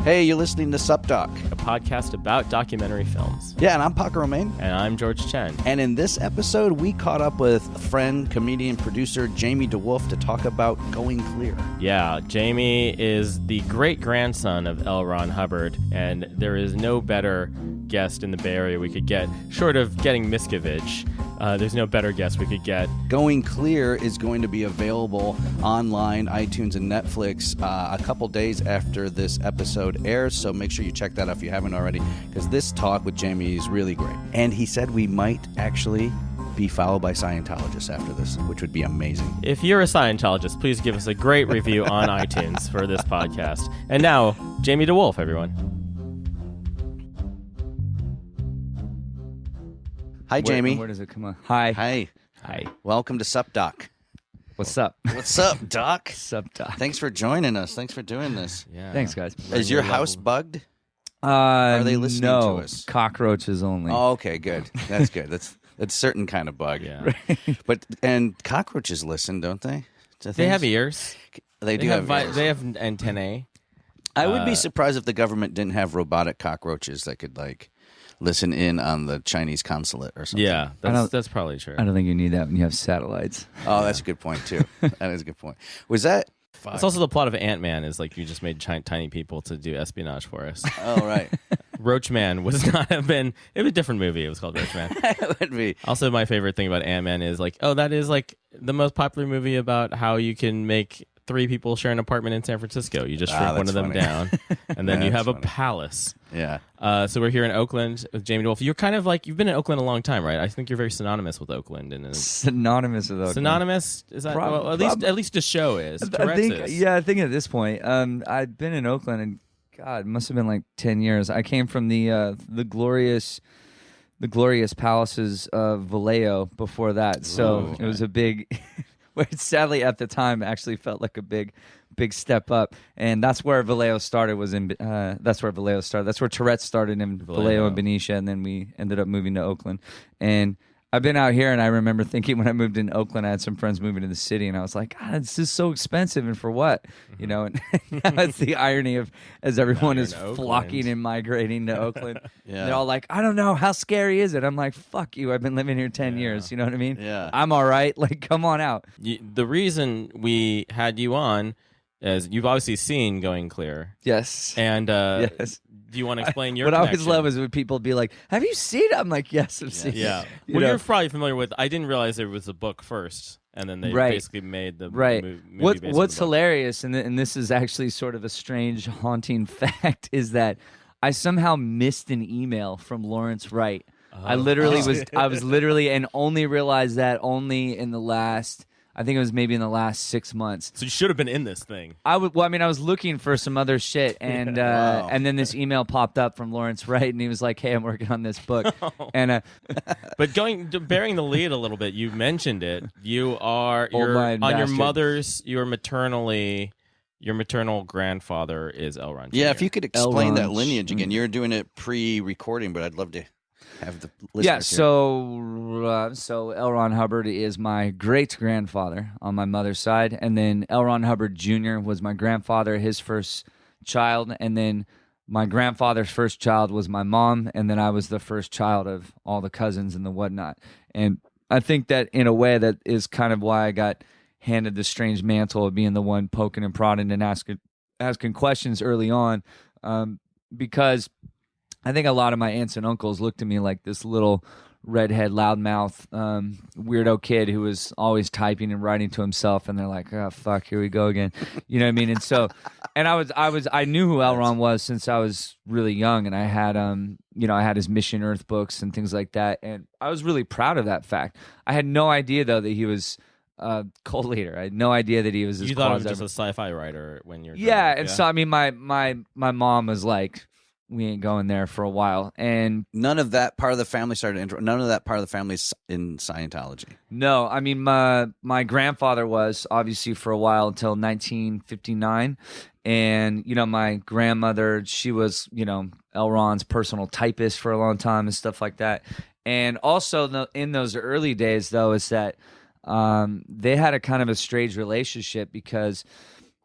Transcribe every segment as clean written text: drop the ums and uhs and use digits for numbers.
Hey, you're listening to SUP Doc, a podcast about documentary films. Yeah, and I'm Paco Romain. And I'm George Chen. And in this episode, we caught up with friend, comedian, producer Jaime DeWolf to talk about Going Clear. Yeah, Jaime is the great-grandson of L Ron Hubbard, and there is no better guest in the Bay Area we could get, short of getting Miscavige. There's no better guest we could get. Going Clear is going to be available online, iTunes, and Netflix a couple days after this episode airs, so make sure you check that out if you haven't already, because this talk with Jaime is really great. And he said we might actually be followed by Scientologists after this, which would be amazing. If you're a Scientologist, please give us a great review on iTunes for this podcast. And now, Jaime DeWolf, everyone. Hi, Jaime. Where does it come on? Hi. Hi. Welcome to SUP Doc. What's up? What's up, Doc? Sup, Doc? Thanks for joining us. Thanks for doing this. Yeah. Thanks, guys. Is your house bugged? Are they listening no, to us? Cockroaches only. Oh, okay, good. That's good. That's certain kind of bug. Yeah. And cockroaches listen, don't they? They have ears. They do have ears. They have antennae. I would be surprised if the government didn't have robotic cockroaches that could listen in on the Chinese consulate or something. Yeah, that's probably true. I don't think you need that when you have satellites. Oh, that's a good point too. That is a good point. Was that? It's also the plot of Ant-Man is like you just made tiny people to do espionage for us. Oh, right. Roachman was not have been. It was a different movie. It was called Roachman. It would be. Also, my favorite thing about Ant-Man is that is the most popular movie about how you can make 3 people share an apartment in San Francisco. You just shrink one of them down, and then you have a palace. Yeah. So we're here in Oakland with Jaime DeWolf. You're kind of you've been in Oakland a long time, right? I think you're very synonymous with Oakland. Synonymous with Oakland. Synonymous? Is that at least the show is? I think at this point, I've been in Oakland, and God, it must have been 10 years. I came from the glorious palaces of Vallejo before that, so it was a big. Which sadly at the time actually felt like a big step up, and that's where Vallejo started. That's where Tourette's started in Vallejo and Benicia, and then we ended up moving to Oakland. And I've been out here, and I remember thinking when I moved in Oakland, I had some friends moving to the city, and I was like, God, this is so expensive, and for what? Mm-hmm. And that's the irony of as everyone is flocking and migrating to Oakland. Yeah. They're all like, I don't know, how scary is it? I'm like, fuck you, I've been living here 10 years, you know what I mean? Yeah. I'm all right, come on out. The reason we had you on is you've obviously seen Going Clear. Yes. And yes. Do you want to explain your What connection? I always love is when people be like, have you seen it? I'm like, yes, I've seen it. Yeah. You're probably familiar with, I didn't realize there was a book first, and then they basically made the movie. What's hilarious, and this is actually sort of a strange, haunting fact, is that I somehow missed an email from Lawrence Wright. I was literally, and only realized that only in the last... I think it was maybe in the last 6 months. So you should have been in this thing. I was looking for some other shit, and and then this email popped up from Lawrence Wright, and he was like, "Hey, I'm working on this book." And but bearing the lead a little bit, you mentioned it. You're your maternal grandfather is L Ron Jr. Yeah, if you could explain that lineage again. You're doing it pre-recording, but I'd love to have the listeners so L Ron Hubbard is my great-grandfather on my mother's side, and then L Ron Hubbard Jr. was my grandfather, his first child, and then my grandfather's first child was my mom, and then I was the first child of all the cousins and the whatnot. And I think that in a way that is kind of why I got handed the strange mantle of being the one poking and prodding and asking questions early on, because I think a lot of my aunts and uncles looked at me like this little redhead, loudmouth, weirdo kid who was always typing and writing to himself, and they're like, "Oh fuck, here we go again," you know what I mean? And so, and I knew who L Ron was since I was really young, and I had I had his Mission Earth books and things like that, and I was really proud of that fact. I had no idea though that he was a cult leader. I had no idea that he was. You thought he was just a sci-fi writer when you're so I mean, my mom was like, we ain't going there for a while, and none of that part of the family none of that part of the family is in Scientology. No, I mean my grandfather was obviously for a while until 1959, and my grandmother, she was L Ron's personal typist for a long time and stuff like that. And also in those early days though is that they had a kind of a strange relationship because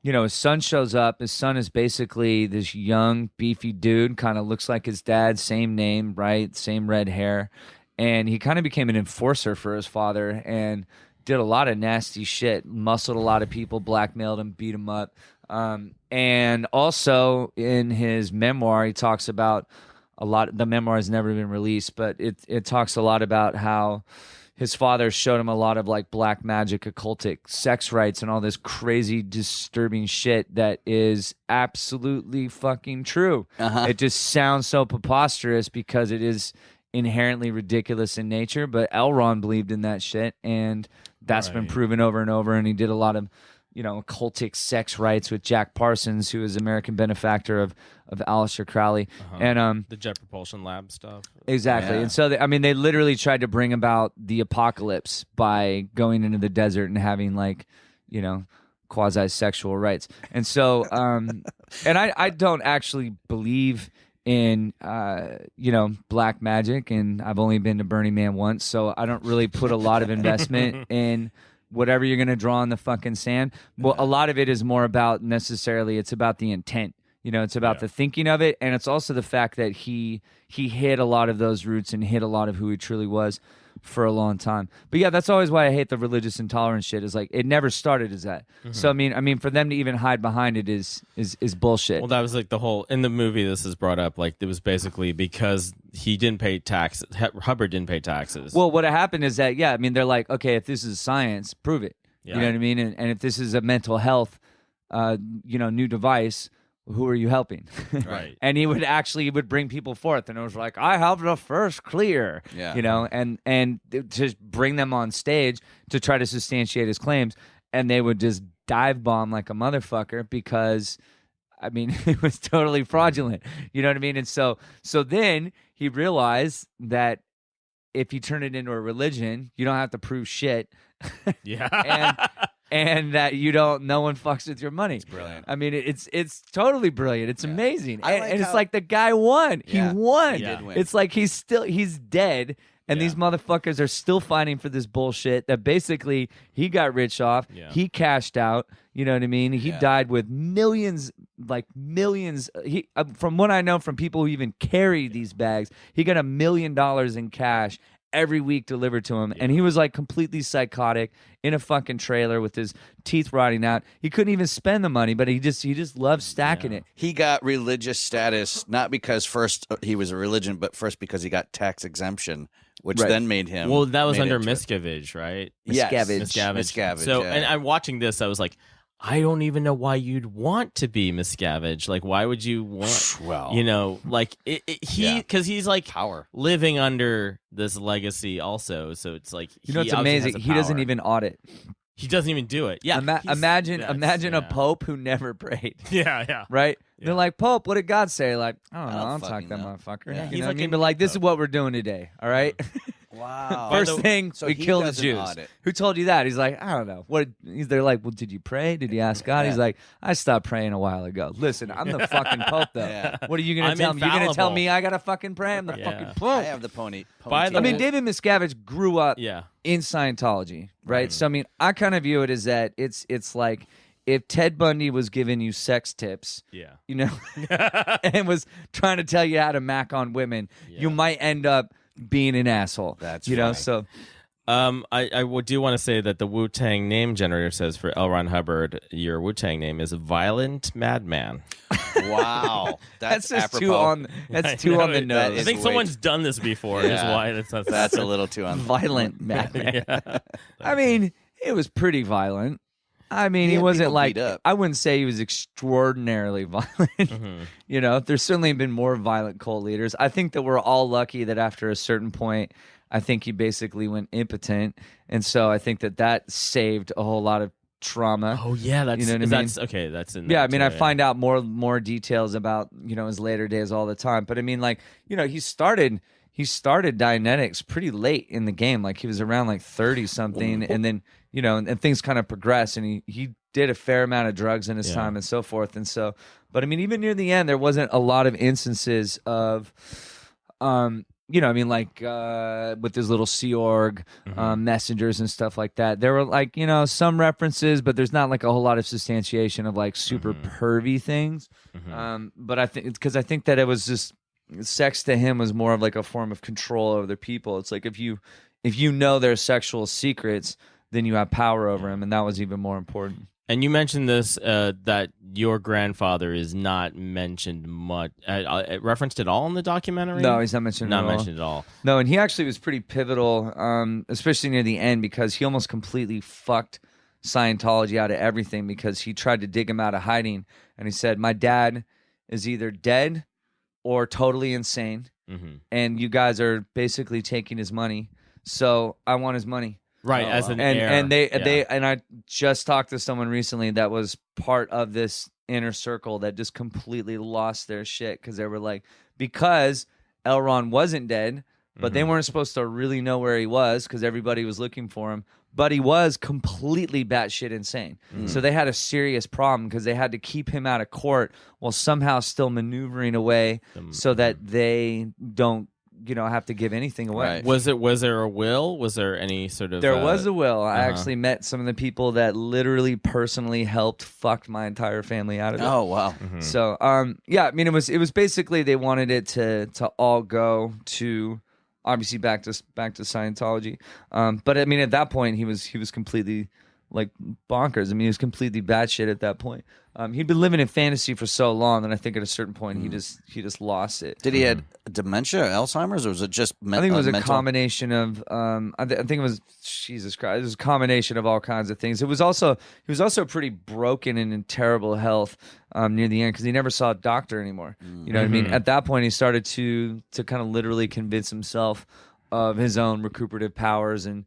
his son shows up. His son is basically this young, beefy dude, kind of looks like his dad, same name, right? Same red hair. And he kind of became an enforcer for his father and did a lot of nasty shit, muscled a lot of people, blackmailed them, beat them up. And also in his memoir, he talks about the memoir has never been released, but it talks a lot about how his father showed him a lot of like black magic, occultic sex rites and all this crazy, disturbing shit that is absolutely fucking true. It just sounds so preposterous because it is inherently ridiculous in nature, but L Ron believed in that shit, and that's been proven over and over. And he did a lot of occultic sex rites with Jack Parsons, who is American benefactor of Aleister Crowley, and the Jet Propulsion Lab stuff. Exactly. Yeah. And so they literally tried to bring about the apocalypse by going into the desert and having quasi-sexual rites. And so and I don't actually believe in black magic, and I've only been to Burning Man once, so I don't really put a lot of investment in whatever you're going to draw in the fucking sand. Well, a lot of it is more about it's about the intent. It's about the thinking of it, and it's also the fact that he hid a lot of those roots and hid a lot of who he truly was for a long time. But yeah, that's always why I hate the religious intolerance shit. Is like it never started as that. So I mean, for them to even hide behind it is bullshit. Well, that was like the whole in the movie. This is brought up like it was basically because he didn't pay taxes. Hubbard didn't pay taxes. Well, what happened is that they're like, okay, if this is science, prove it. Yeah. You know what I mean? And if this is a mental health, new device, who are you helping? Right. And he would bring people forth, and it was like, I have the first clear. Yeah. And to bring them on stage to try to substantiate his claims, and they would just dive bomb like a motherfucker because it was totally fraudulent. You know what I mean? And so then he realized that if you turn it into a religion, you don't have to prove shit. Yeah. And that no one fucks with your money. It's brilliant. It's totally brilliant. It's amazing. Like and it's like the guy won. Yeah, he won. He did win. It's like he's dead. And these motherfuckers are still fighting for this bullshit that basically he got rich off. Yeah. He cashed out. You know what I mean? He died with millions. He, from what I know from people who even carry these bags, he got $1 million in cash every week delivered to him, and he was like completely psychotic in a fucking trailer with his teeth rotting out. He couldn't even spend the money, but he just loved stacking it. He got religious status not because first he was a religion, but first because he got tax exemption, which then made him. Well, that was under Miscavige, right? Miscavige. So, and I'm watching this, I was like, I don't even know why you'd want to be Miscavige. Like, why would you want? Well, because he's like power living under this legacy also. So it's like it's amazing. He doesn't even audit. He doesn't even do it. Yeah. Imagine a pope who never prayed. Yeah. Right. Yeah. They're like, Pope, what did God say? Like, I don't know. I I'll don't talk to that fucking know. motherfucker. Yeah. You know what I mean? But like, this is what we're doing today. All right. Wow. First thing, so we he killed the doesn't Jews. audit. Who told you that? He's like, I don't know. What? They're like, well, did you pray? Did you ask God? Yeah. He's like, I stopped praying a while ago. Listen, I'm the fucking Pope, though. Yeah. What are you gonna I'm tell me? You're gonna tell infallible. me I gotta fucking pray? I'm the fucking Pope. I have the pony. By the I mean, way- David Miscavige grew up Yeah. in Scientology, right? So I mean, I kind of view it as that it's like if Ted Bundy was giving you sex tips, Yeah. and was trying to tell you how to mac on women, you might end up being an asshole. That's know. funny. So, I do want to say that the Wu-Tang name generator says for L Ron Hubbard, your Wu-Tang name is Violent Madman. Wow, that's just apropos. too on. That's too on the That nose. is I think way- someone's done this before. Is Yeah. why That's a little too on. Violent madman. Yeah. I mean, it was pretty violent. I mean, he had wasn't people like. beat up. I wouldn't say he was extraordinarily violent. There's certainly been more violent cult leaders. I think that we're all lucky that after a certain point, I think he basically went impotent, and so I think that saved a whole lot of trauma. Oh yeah, that's You know what I mean? that's okay. That's in Yeah, there I mean, too, I find out more details about his later days all the time. But I mean, like he started Dianetics pretty late in the game. Like he was around like 30 something, and then and things kind of progress, and he did a fair amount of drugs in his time and so forth. And so, but I mean, even near the end, there wasn't a lot of instances of you know, I mean, like with his little Sea Org messengers and stuff like that. There were like, you know, some references, but there's not like a whole lot of substantiation of like super pervy things. But I think that it was just sex to him was more of like a form of control over the people. It's like if you know their sexual secrets, then you have power over them, and that was even more important. And you mentioned this, that your grandfather is not mentioned much, referenced at all in the documentary? No, he's not mentioned at all. Not mentioned at all. No, and he actually was pretty pivotal, especially near the end, because he almost completely fucked Scientology out of everything, because he tried to dig him out of hiding, and he said, my dad is either dead or totally insane, and you guys are basically taking his money, so I want his money. Right, as an heir. And they and I just talked to someone recently that was part of this inner circle that just completely lost their shit, because they were like, because L Ron wasn't dead, but they weren't supposed to really know where he was because everybody was looking for him, but he was completely batshit insane. So they had a serious problem because they had to keep him out of court while somehow still maneuvering away so that they don't, you know, have to give anything away. Right. Was there a will? Was there any sort of... There was a will. I actually met some of the people that literally personally helped fuck my entire family out of it. Oh, wow. So, yeah, I mean, it was basically they wanted it to all go to, obviously back to Scientology. But I mean, at that point, he was completely like bonkers. I mean, he was completely batshit at that point. He'd been living in fantasy for so long, and I think at a certain point he just lost it. Did he had dementia, Alzheimer's, or was it just I think it was a mental? combination of I think it was, Jesus Christ, it was a combination of all kinds of things. He was also pretty broken and in terrible health near the end, because he never saw a doctor anymore. You know what I mean? At that point, he started to kind of literally convince himself of his own recuperative powers, and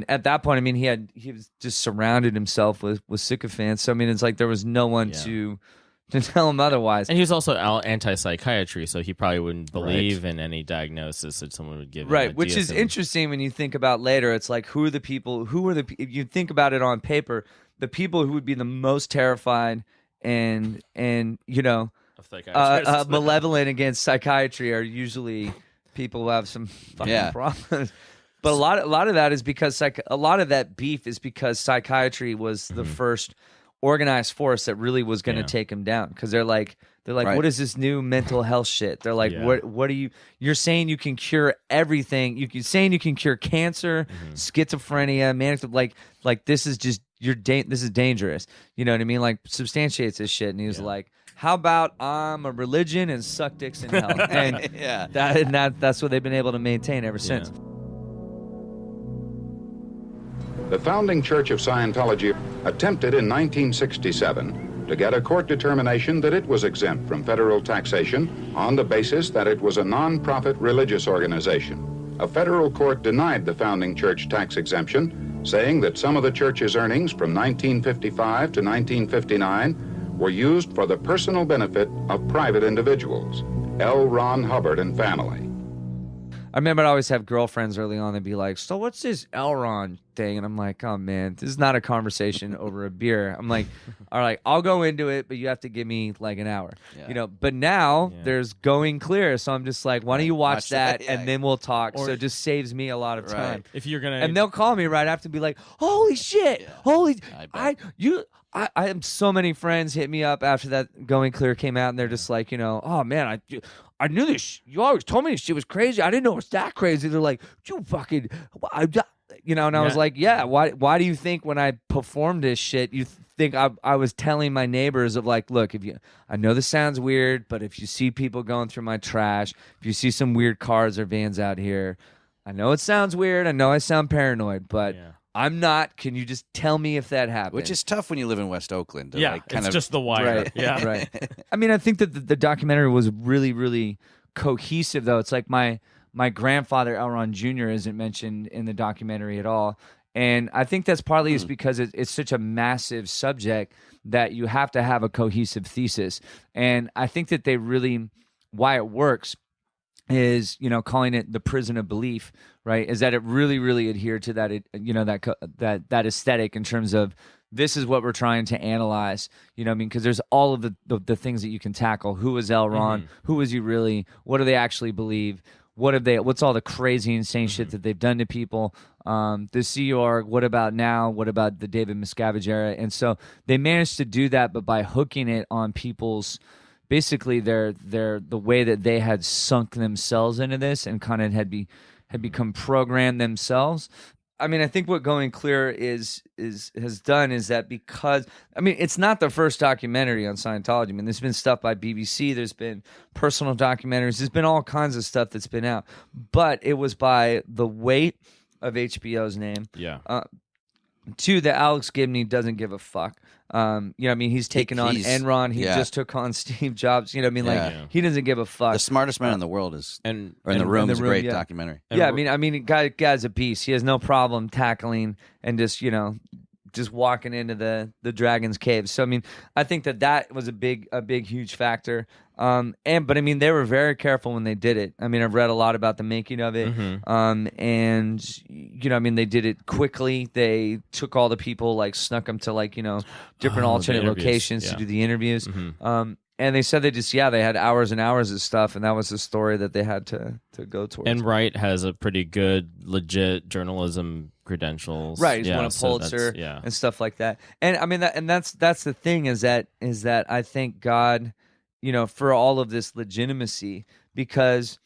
at that point, I mean, he was just surrounded himself with sycophants. So I mean, it's like there was no one to tell him otherwise. And he was also anti-psychiatry, so he probably wouldn't believe in any diagnosis that someone would give him. Right, which is interesting when you think about later. It's like, who are the people? If you think about it on paper, the people who would be the most terrified and you know malevolent against psychiatry are usually people who have some fucking problems. But a lot of that is because a lot of that beef is because psychiatry was the first organized force that really was going to take him down, because they're like Right. what is this new mental health shit? They're like, what are you're saying you can cure everything? You're saying you can cure cancer, schizophrenia, manic, like this is just this is dangerous. You know what I mean? Like, substantiates this shit. And he was like, how about I'm a religion and suck dicks in hell? And that's what they've been able to maintain ever since. The founding Church of Scientology attempted in 1967 to get a court determination that it was exempt from federal taxation on the basis that it was a non-profit religious organization. A federal court denied the founding church tax exemption, saying that some of the church's earnings from 1955 to 1959 were used for the personal benefit of private individuals, L Ron Hubbard and family. I remember I'd always have girlfriends early on. They'd be like, so what's this L Ron thing? And I'm like, oh man, this is not a conversation over a beer. I'm like, all right, I'll go into it, but you have to give me like an hour. You know, but now there's Going Clear. So I'm just like, why don't you watch that and then we'll talk. So it just saves me a lot of time. If you're gonna, and they'll call me right after and be like, holy shit, I have so many friends hit me up after that Going Clear came out, and they're just like, you know, oh man, I knew this. You always told me this shit was crazy. I didn't know it was that crazy. They're like, you fucking, you know. And I was like, yeah. Why do you think when I performed this shit, you think I was telling my neighbors of like, look, I know this sounds weird, but if you see people going through my trash, if you see some weird cars or vans out here, I know it sounds weird. I know I sound paranoid, but. Yeah. I'm not. Can you just tell me if that happened? Which is tough when you live in West Oakland. It's just the wire. Right, yeah, right. I mean, I think that the documentary was really, really cohesive, though. It's like my grandfather, L Ron Jr., isn't mentioned in the documentary at all. And I think that's partly is because it's such a massive subject that you have to have a cohesive thesis. And I think that they really, why it works is, you know, calling it the prison of belief, right? Is that it really, really adhered to that, you know, that aesthetic in terms of this is what we're trying to analyze, you know what I mean? Because there's all of the things that you can tackle. Who is L Ron? Who is he really? What do they actually believe? what's all the crazy, insane shit that they've done to people. The Sea Org, what about now? What about the David Miscavige era? And so they managed to do that, but by hooking it on people's, basically the way that they had sunk themselves into this and kind of had become programmed themselves. I mean, I think what Going Clear has done is that, because I mean, it's not the first documentary on Scientology. I mean, there's been stuff by BBC, there's been personal documentaries, there's been all kinds of stuff that's been out, but it was by the weight of HBO's name. Yeah. Two, that Alex Gibney doesn't give a fuck. I mean, he's taken on Enron. He just took on Steve Jobs. You know what I mean? Like, he doesn't give a fuck. The smartest man in the world is, or in the room is a great documentary. Yeah, I mean, guy's a beast. He has no problem tackling and just walking into the dragon's cave. So I mean, I think that was a big, huge factor. But I mean, they were very careful when they did it. I mean, I've read a lot about the making of it. And I mean, they did it quickly. They took all the people, like snuck them to different alternate locations to do the interviews. And they said they had hours and hours of stuff, and that was the story that they had to go towards. And Wright has a pretty good, legit journalism credentials. Right, he's won a Pulitzer and stuff like that. And I mean, that's the thing is that I thank God, for all of this legitimacy, because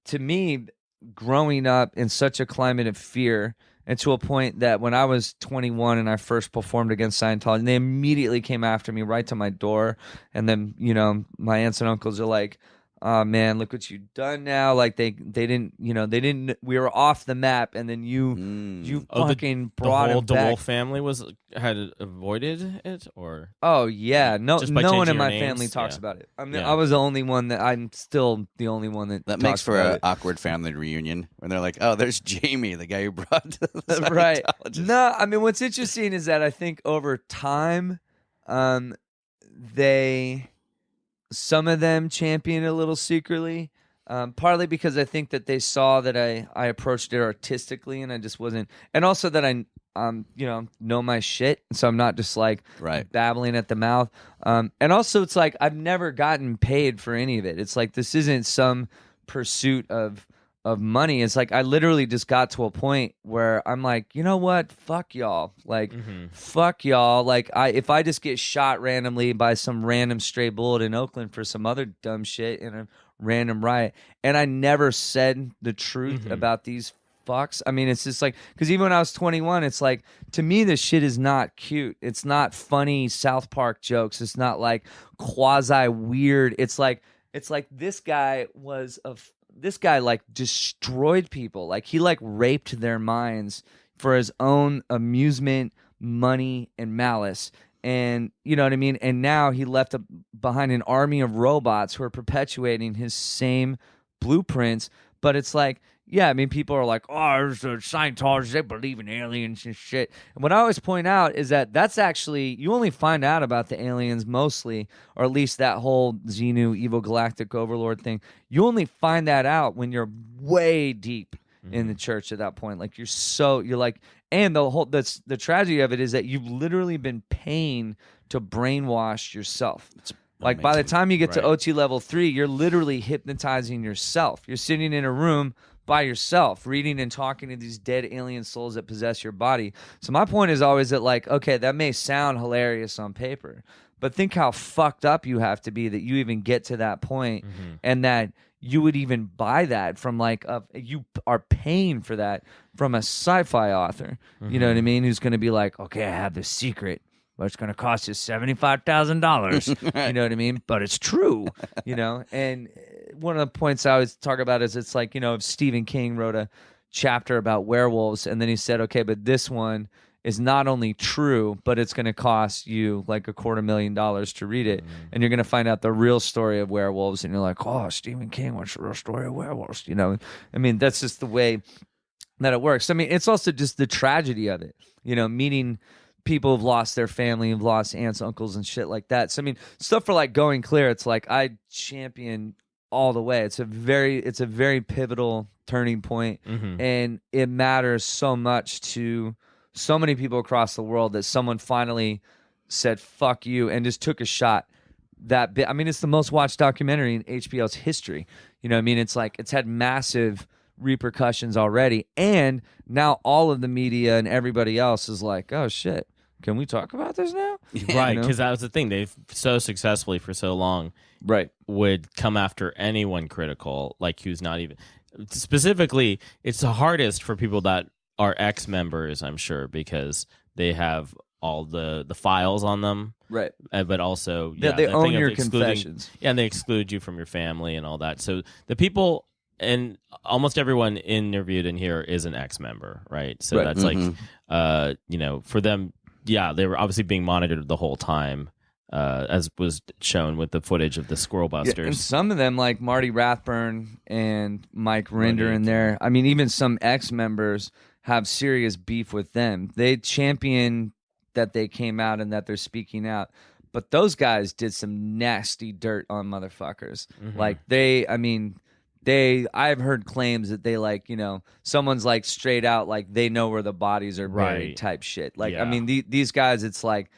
to me, growing up in such a climate of fear, and to a point that when I was 21 and I first performed against Scientology, they immediately came after me right to my door. And then, my aunts and uncles are like, "Oh man, look what you've done now." Like they didn't, we were off the map, and then you fucking brought the whole him back. DeWolf family had avoided it, or oh yeah, no one in my family talks Yeah. about it. I mean, I was the only one I'm still the only one that makes for an awkward family reunion when they're like, "Oh, there's Jaime, the guy who brought the right." Scientologists." No, I mean, what's interesting is that I think over time, some of them championed it a little secretly, partly because I think that they saw that I approached it artistically, and I just wasn't, and also that I know my shit, so I'm not just like babbling at the mouth. And also it's like I've never gotten paid for any of it. It's like this isn't some pursuit of money. It's like I literally just got to a point where I'm like, you know what? Fuck y'all. Like, fuck y'all. Like, if I just get shot randomly by some random stray bullet in Oakland for some other dumb shit in a random riot, and I never said the truth about these fucks. I mean, it's just like, because even when I was 21, it's like, to me, this shit is not cute. It's not funny South Park jokes. It's not like quasi weird. It's like this guy like destroyed people. Like he like raped their minds for his own amusement, money, and malice. And you know what I mean? And now he left behind an army of robots who are perpetuating his same blueprints. But it's like, yeah, I mean, people are like, "Oh, there's the Scientologists, they believe in aliens and shit." And what I always point out is that that's actually, you only find out about the aliens mostly, or at least that whole Xenu, evil galactic overlord thing. You only find that out when you're way deep in the church at that point. Like you're like, and the tragedy of it is that you've literally been paying to brainwash yourself. Like by the time you get to OT level 3, you're literally hypnotizing yourself. You're sitting in a room by yourself, reading and talking to these dead alien souls that possess your body. So my point is always that, like, okay, that may sound hilarious on paper, but think how fucked up you have to be that you even get to that point, and that you would even buy that from like you are paying for that from a sci-fi author. You know what I mean? Who's going to be like, okay, I have this secret, but it's going to cost you $75,000. You know what I mean? But it's true, And one of the points I always talk about is it's like, if Stephen King wrote a chapter about werewolves, and then he said, okay, but this one is not only true, but it's going to cost you like $250,000 to read it. And you're going to find out the real story of werewolves. And you're like, oh, Stephen King, what's the real story of werewolves? I mean, that's just the way that it works. I mean, it's also just the tragedy of it, meeting people who've lost their family, who've lost aunts, uncles, and shit like that. So I mean, stuff for like Going Clear, it's like I champion all the way. It's a very pivotal turning point, and it matters so much to so many people across the world that someone finally said fuck you and just took a shot that bit. I mean, it's the most watched documentary in HBO's history. You know what I mean? It's like it's had massive repercussions already, and now all of the media and everybody else is like, oh shit, can we talk about this now? Right, You know? because that was the thing. They've so successfully for so long Right. would come after anyone critical, like who's not even specifically. It's the hardest for people that are ex-members, I'm sure, because they have all the files on them, Right. but also Yeah, they the own thing of your excluding- confessions. Yeah, and they exclude you from your family and all that. So the people, and almost everyone interviewed in here is an ex-member, right? So Right. that's like, you know, for them, yeah, they were obviously being monitored the whole time, as was shown with the footage of the Squirrel Yeah, Busters. and some of them, like Marty Rathburn and Mike Rinder Marty, in there, I mean, even some ex-members have serious beef with them. They champion that they came out and that they're speaking out. But those guys did some nasty dirt on motherfuckers. Like I've heard claims that they like, you know, someone's like straight out, like they know where the bodies are buried Right. type shit. Like, Yeah. I mean, these guys, it's like,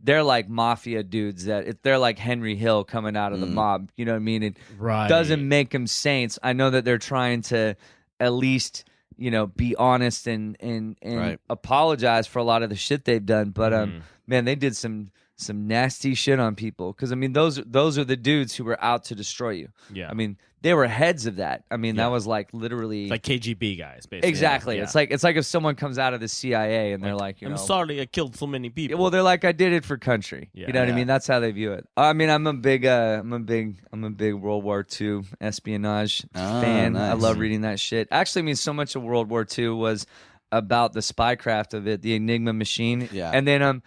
they're like mafia dudes they're like Henry Hill coming out of the mob. You know what I mean? It Right. doesn't make them saints. I know that they're trying to at least, you know, be honest and Right. apologize for a lot of the shit they've done. But man, they did some nasty shit on people. Because I mean, those are the dudes who were out to destroy you. Yeah. I mean, they were heads of that. I mean, Yeah. that was like literally It's like KGB guys, basically. exactly. Yeah. It's like if someone comes out of the CIA and they're like, you I'm know, sorry I killed so many people. well, they're like, I did it for country. Yeah. You know what I Yeah. mean? That's how they view it. I mean, I'm a big World War II espionage fan. I nice. love reading that shit. Actually, I mean, so much of World War II was about the spycraft of it, the Enigma machine. Yeah. And then,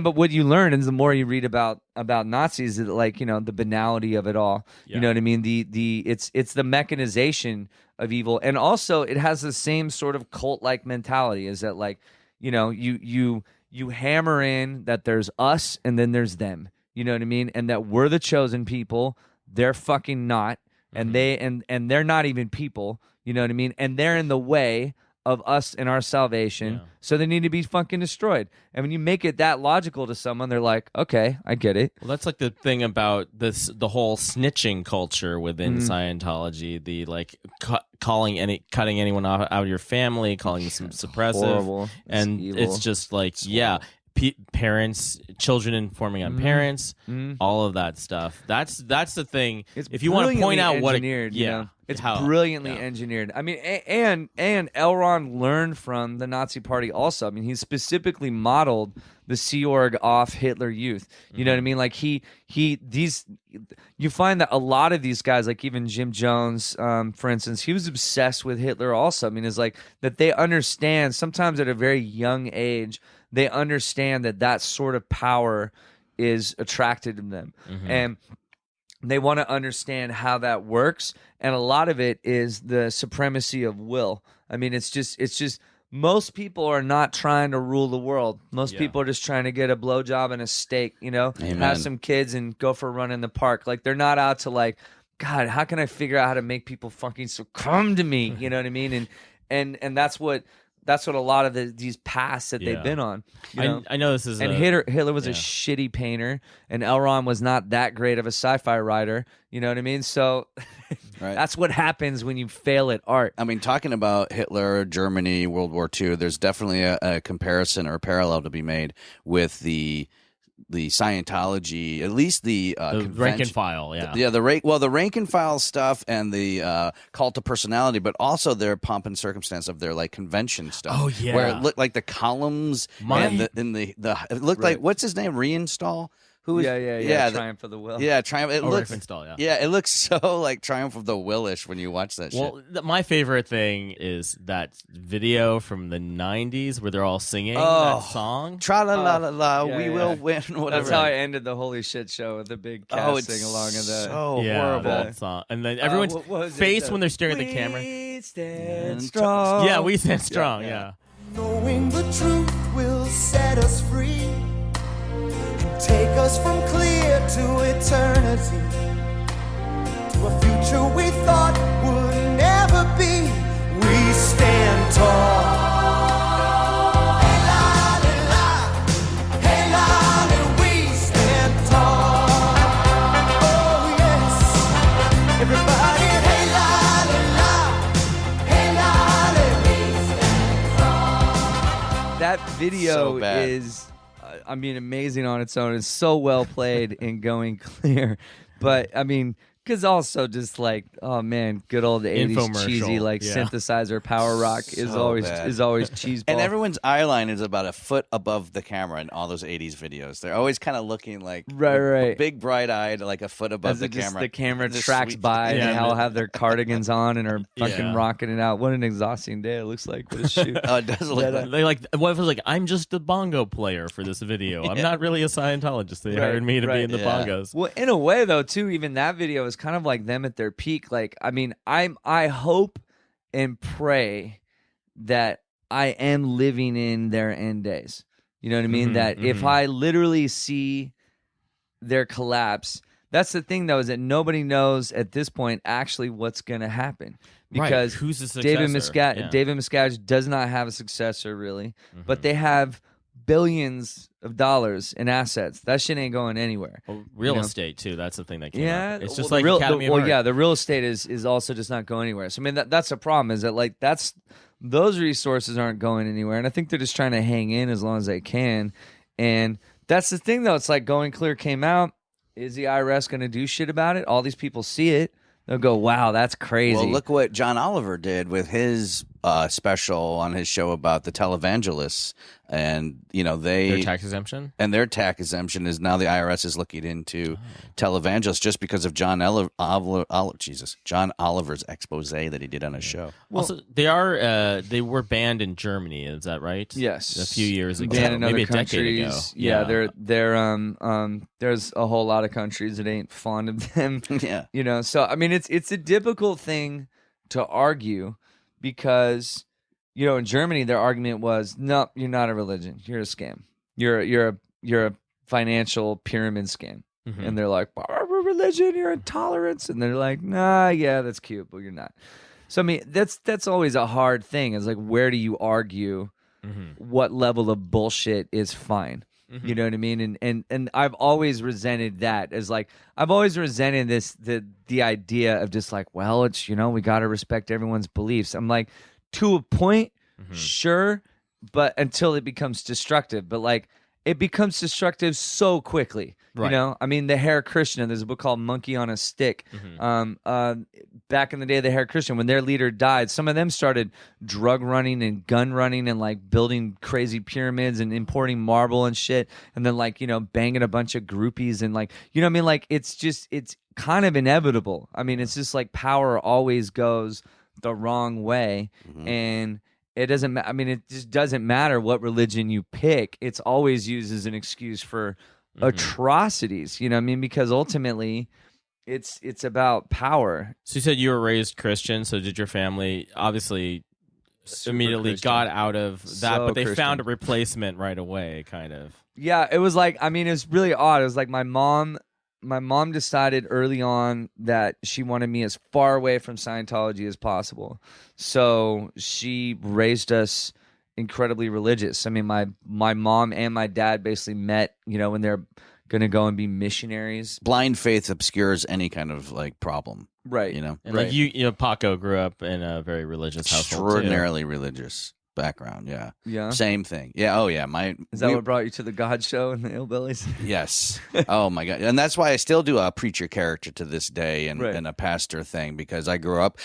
but what you learn is the more you read about Nazis, is like, you know, the banality of it all. Yeah. You know what I mean? It's the mechanization of evil, and also it has the same sort of cult-like mentality. Is that like, you know, you hammer in that there's us and then there's them. You know what I mean? And that we're the chosen people. They're fucking not, and and they're not even people. You know what I mean? And they're in the way of us and our salvation, Yeah. so they need to be fucking destroyed. And when you make it that logical to someone, they're like, okay, I get it. Well, that's like the thing about the whole snitching culture within Scientology. The like cutting anyone out of your family, calling them some suppressive, Horrible. It's and evil. it's just like parents, children informing on parents, all of that stuff. That's the thing. It's if you want to point brilliantly out what engineered, you yeah, know? It's how- brilliantly yeah. engineered. I mean, and L Ron learned from the Nazi Party also. I mean, he specifically modeled the Sea Org off Hitler Youth. You know what I mean? Like you find that a lot of these guys, like even Jim Jones, for instance, he was obsessed with Hitler also. I mean, it's like that they understand sometimes at a very young age, they understand that sort of power is attracted to them. And they want to understand how that works, and a lot of it is the supremacy of will. I mean, it's just most people are not trying to rule the world. Most people are just trying to get a blowjob and a steak, you know, Amen. have some kids and go for a run in the park. Like, they're not out to like, God, how can I figure out how to make people fucking succumb to me? You know what I mean? And that's what a lot of these paths that Yeah. they've been on. You know? I know this is And Hitler was a shitty painter, and L Ron was not that great of a sci-fi writer. You know what I mean? So Right. that's what happens when you fail at art. I mean, talking about Hitler, Germany, World War II, there's definitely a comparison or a parallel to be made with the Scientology, at least the the rank convention. and file. Yeah, Yeah, the rank and file stuff and the cult of personality, but also their pomp and circumstance of their like convention stuff. Oh, yeah. where it looked like the columns and it looked like what's his name, Reinstall. Who was, Yeah. Triumph of the Will. Yeah, Triumph. It looks Riefenstahl, yeah. Yeah, it looks so like Triumph of the Willish when you watch that shit. Well, my favorite thing is that video from the '90s where they're all singing that song. Tra la la la la, yeah, we yeah. will win. Whatever. That's how I ended the Holy Shit show with the big cast sing along of that. so yeah, horrible. that song. And then everyone's what was it? face when they're staring at the camera. We stand And strong. Yeah, we stand strong. Yeah. Knowing the truth will set us free, take us from clear to eternity, to a future we thought would never be. We stand tall. Hey, Lolly, we stand tall. Oh, yes. Everybody, hey, Lolly. that video So bad. is, I mean, amazing on its own. It's so well played in Going Clear. But, I mean, because also just like, oh man, good old 80s Infomercial. cheesy like Yeah. synthesizer power rock is So always bad. cheeseball. And everyone's eye line is about a foot above the camera in all those 80s videos. They're always kind of looking like Right. big, bright-eyed, like a foot above As the it just, camera. the camera Just tracks sweet- by and Yeah, they all but- have their cardigans on and are fucking Yeah. rocking it out. What an exhausting day it looks like. What a shoot. Oh, it does look like They like what if it was like I'm just a bongo player for this video. I'm not really a Scientologist. They hired me to be in the Yeah. bongos. Well, in a way, though, too, even that video is kind of like them at their peak. Like, I mean, I hope and pray that I am living in their end days. You know what I mean? Mhm, That if mhm. I literally see their collapse, that's the thing, though, is that nobody knows at this point actually what's going to happen. Because right. Who's the David successor? David Miscavige does not have a successor, really, but they have billions of dollars in assets. That shit ain't going anywhere. Well, real you know? estate too. That's the thing that came Yeah, up. It's just the like real, Academy of Art. yeah, the real estate is also just not going anywhere. So I mean, that's a problem. Is that like those resources aren't going anywhere, and I think they're just trying to hang in as long as they can. And that's the thing, though. It's like Going Clear came out. Is the IRS going to do shit about it? All these people see it. They'll go, "Wow, that's crazy." Well, look what John Oliver did with his special on his show about the televangelists, and Their tax exemption. and their tax exemption is now the IRS is looking into televangelists just because of John Oliver's expose that he did on his show. Also, they were banned in Germany. Is that right? Yes, a few years ago, Banned in maybe other a decade ago. countries. Yeah, there's a whole lot of countries that ain't fond of them. Yeah. So I mean, it's a difficult thing to argue because in Germany their argument was, no, you're not a religion, you're a scam, you're a financial pyramid scam. Mhm. And they're like, we're religion, you're intolerance, and they're like, nah, yeah, that's cute, but you're not. So I mean, that's always a hard thing. Is like, where do you argue what level of bullshit is fine? You know what I mean? And I've always resented that as like, I've always resented the idea of just like, well, it's, we got to respect everyone's beliefs. I'm like, to a point, sure, but until it becomes destructive. But like, it becomes destructive so quickly. Right. I mean, the Hare Krishna, there's a book called Monkey on a Stick. Back in the day of the Hare Krishna, when their leader died, some of them started drug running and gun running and like building crazy pyramids and importing marble and shit. And then like, banging a bunch of groupies and like, what I mean? Like, it's kind of inevitable. I mean, it's just like power always goes the wrong way. And it doesn't I mean, it just doesn't matter what religion you pick. It's always used as an excuse for atrocities, what I mean? Because ultimately it's about power. So you said you were raised Christian. So did your family obviously immediately Christian. got out of that, So but they Christian. found a replacement right away, kind of. Yeah, it was like, I mean, it was really odd. It was like my mom decided early on that she wanted me as far away from Scientology as possible. So she raised us incredibly religious. I mean, my mom and my dad basically met, when they're going to go and be missionaries. Blind faith obscures any kind of like problem. Right. You know? And Right. like Paco grew up in a very religious household. Extraordinarily religious background. Yeah. Yeah. Same thing. Yeah. Oh yeah. Is that what brought you to the God Show and the Hillbillies? Yes. Oh my God. And that's why I still do a preacher character to this day and, Right. and a pastor thing, because I grew up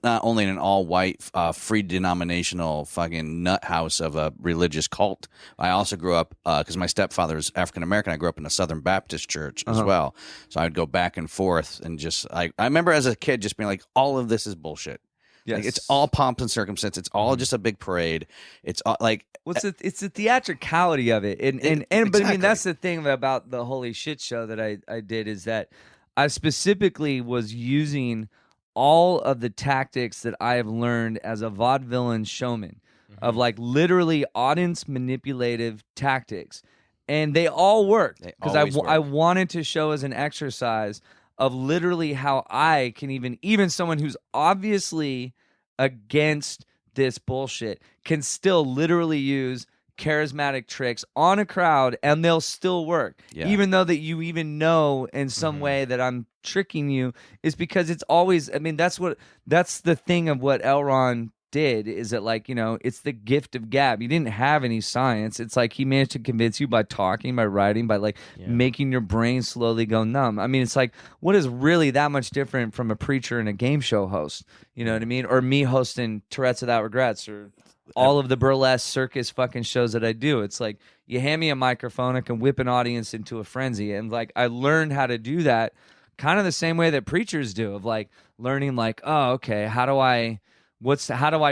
not only in an all white, free denominational fucking nut house of a religious cult. I also grew up, because my stepfather is African American. I grew up in a Southern Baptist church as well. So I would go back and forth and just, I remember as a kid just being like, all of this is bullshit. Yes. Like, it's all pomp and circumstance. It's all just a big parade. It's all like, It's the theatricality of it, but I mean, Exactly. that's the thing about the Holy Shit Show that I did, is that I specifically was using all of the tactics that I have learned as a vaudevillain showman, of like literally audience manipulative tactics, and they all worked They because always I work. wanted to show as an exercise of literally how I can even someone who's obviously against this bullshit can still literally use charismatic tricks on a crowd and they'll still work. Yeah. Even though that you even know in some way that I'm tricking you, is because it's always, I mean, that's the thing of what L Ron did is that, like, you know, it's the gift of gab. He didn't have any science. It's like he managed to convince you by talking, by writing, by like making your brain slowly go numb. I mean, it's like, what is really that much different from a preacher and a game show host? You know what I mean? Or me hosting Tourette's Without Regrets, or all of the burlesque circus fucking shows that I do. It's like, you hand me a microphone, I can whip an audience into a frenzy. And like, I learned how to do that kind of the same way that preachers do, of like learning like, oh, okay, how do I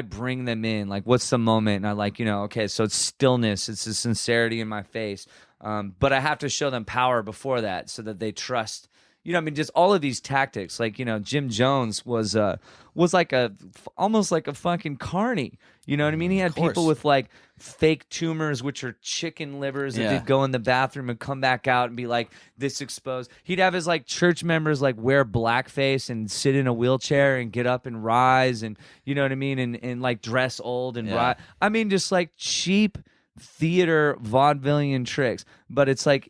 bring them in? Like, what's the moment? And I like, you know, okay, so it's stillness, it's the sincerity in my face. But I have to show them power before that so that they trust. You know, I mean, just all of these tactics. Like, you know, Jim Jones was like almost like a fucking carny. You know what I mean? He had people with like fake tumors, which are chicken livers, that they'd go in the bathroom and come back out and be like this exposed. He'd have his like church members like wear blackface and sit in a wheelchair and get up and rise, and you know what I mean, and like dress old and rise. I mean, just like cheap theater vaudevillian tricks. But it's like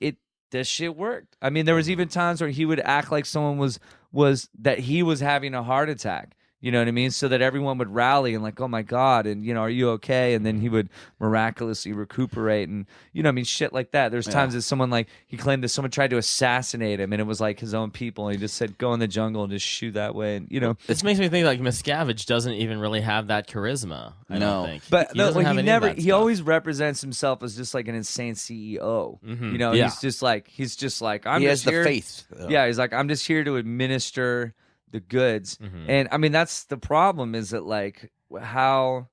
this shit worked. I mean, there was even times where he would act like someone was that he was having a heart attack. You know what I mean? So that everyone would rally and like, oh my God, and you know, are you okay? And then he would miraculously recuperate, and you know, I mean, shit like that. There's times that someone like, he claimed that someone tried to assassinate him, and it was like his own people, and he just said, go in the jungle and just shoot that way, and you know. This makes me think like Miscavige doesn't even really have that charisma. I don't think. But he stuff. always represents himself as just like an insane CEO. You know, he's just like he has the faith. Yeah, he's like, I'm just here to administer the goods. And I mean, that's the problem, is that like how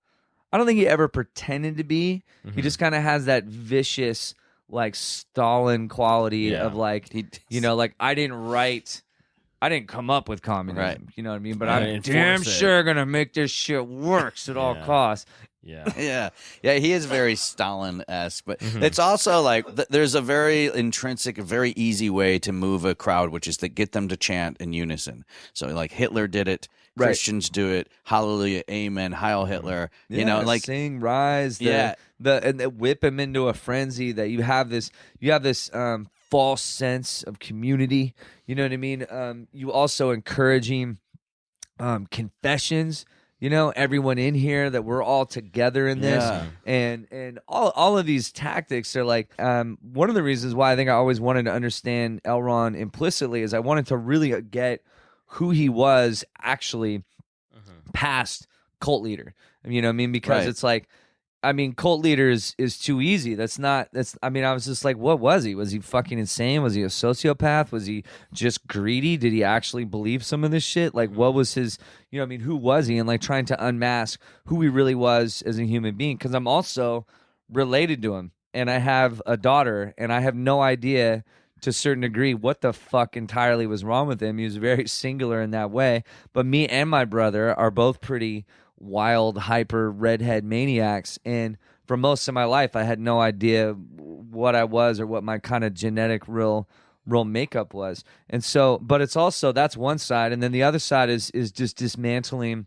I don't think he ever pretended to be. He just kind of has that vicious like Stalin quality of like, you know, like I didn't come up with communism, right? You know what I mean? But I'm damn sure gonna make this shit works at all costs. Yeah. He is very Stalin-esque, but it's also like there's a very intrinsic, very easy way to move a crowd, which is to get them to chant in unison. So like Hitler did it, Christians do it. Hallelujah, Amen, Heil Hitler. You know, like sing, rise. And they whip him into a frenzy. That you have this false sense of community. You know what I mean? You also encouraging confessions. You know, everyone in here, that we're all together in this, and all of these tactics are like one of the reasons why I think I always wanted to understand L Ron implicitly is I wanted to really get who he was actually past cult leader. You know what I mean? Because it's like, I mean, cult leader is too easy. I mean, I was just like, what was he? Was he fucking insane? Was he a sociopath? Was he just greedy? Did he actually believe some of this shit? Like, what was his, you know what I mean, who was he? And like trying to unmask who he really was as a human being. Because I'm also related to him. And I have a daughter. And I have no idea to a certain degree what the fuck entirely was wrong with him. He was very singular in that way. But me and my brother are both pretty wild, hyper redhead maniacs, and for most of my life I had no idea what I was or what my kind of genetic real makeup was. And so, but it's also, that's one side, and then the other side is just dismantling